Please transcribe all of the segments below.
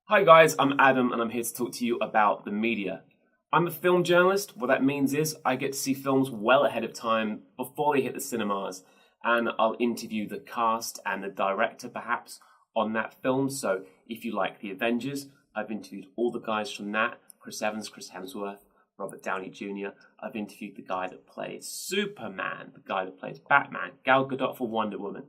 Hi guys, I'm Adam and I'm here to talk to you about the media. I'm a film journalist. What that means is I get to see films well ahead of time before they hit the cinemas, and I'll interview the cast and the director perhaps on that film. So if you like The Avengers, I've interviewed all the guys from that: Chris Evans, Chris Hemsworth, Robert Downey Jr. I've interviewed the guy that plays Superman, the guy that plays Batman, Gal Gadot for Wonder Woman.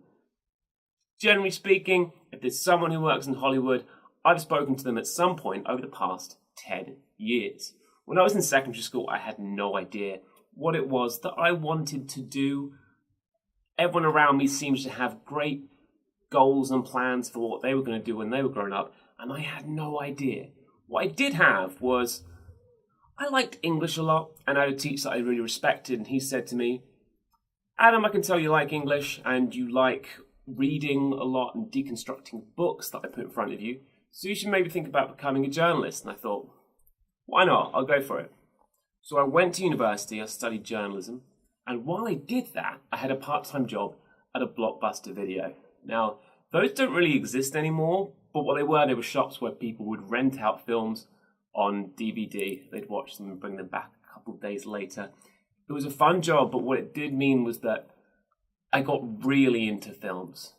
Generally speaking, if there's someone who works in Hollywood, I've spoken to them at some point over the past 10 years. When I was in secondary school, I had no idea what it was that I wanted to do. Everyone around me seems to have great goals and plans for what they were going to do when they were growing up, and I had no idea. What I did have was, I liked English a lot, and I had a teacher that I really respected, and he said to me, Adam, I can tell you like English, and you like reading a lot and deconstructing books that I put in front of you. So you should maybe think about becoming a journalist. And I thought, why not? I'll go for it. So I went to university, I studied journalism, and while I did that, I had a part-time job at a Blockbuster Video. Now, those don't really exist anymore, but what they were shops where people would rent out films on DVD. They'd watch them and bring them back a couple of days later. It was a fun job, but what it did mean was that I got really into films.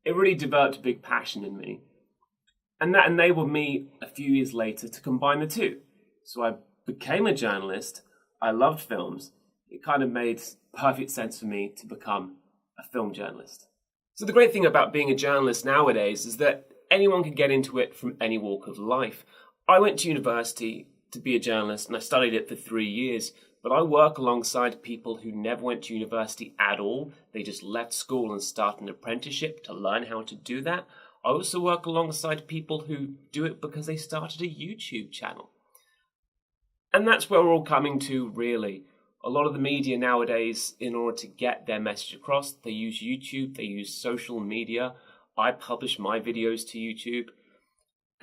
It really developed a big passion in me. And that enabled me a few years later to combine the two. So I became a journalist. I loved films. It kind of made perfect sense for me to become a film journalist. So the great thing about being a journalist nowadays is that anyone can get into it from any walk of life. I went to university to be a journalist and I studied it for 3 years, but I work alongside people who never went to university at all. They just left school and started an apprenticeship to learn how to do that. I also work alongside people who do it because they started a YouTube channel. And that's where we're all coming to, really. A lot of the media nowadays, in order to get their message across, they use YouTube, they use social media. I publish my videos to YouTube.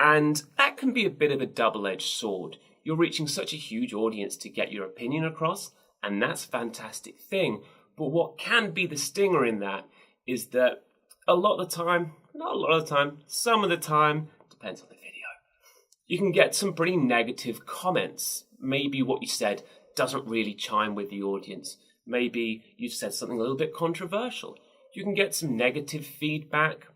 And that can be a bit of a double-edged sword. You're reaching such a huge audience to get your opinion across, and that's a fantastic thing. But what can be the stinger in that is that a lot of the time, not a lot of the time, some of the time, depends on the video, you can get some pretty negative comments. Maybe what you said doesn't really chime with the audience. Maybe you've said something a little bit controversial. You can get some negative feedback.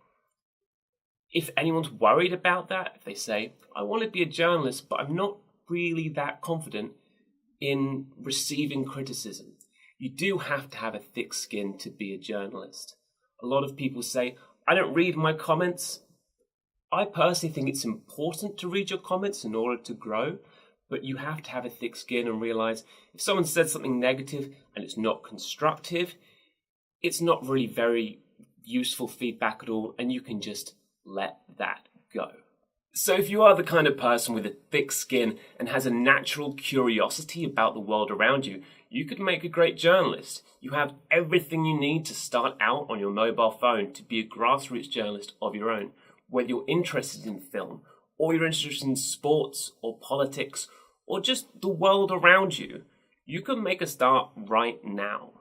If anyone's worried about that, if they say, I want to be a journalist, but I'm not really that confident in receiving criticism, you do have to have a thick skin to be a journalist. A lot of people say, I don't read my comments. I personally think it's important to read your comments in order to grow, but you have to have a thick skin and realize if someone said something negative and it's not constructive, it's not really very useful feedback at all, and you can just let that go. So if you are the kind of person with a thick skin and has a natural curiosity about the world around you, you could make a great journalist. You have everything you need to start out on your mobile phone to be a grassroots journalist of your own. Whether you're interested in film, or you're interested in sports, or politics, or just the world around you, you can make a start right now.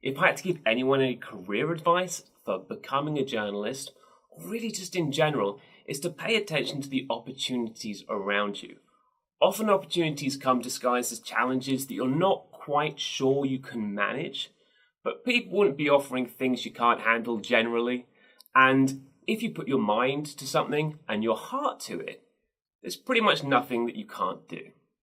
If I had to give anyone any career advice for becoming a journalist, or really just in general, is to pay attention to the opportunities around you. Often opportunities come disguised as challenges that you're not quite sure you can manage, but people wouldn't be offering things you can't handle generally. And if you put your mind to something and your heart to it, there's pretty much nothing that you can't do.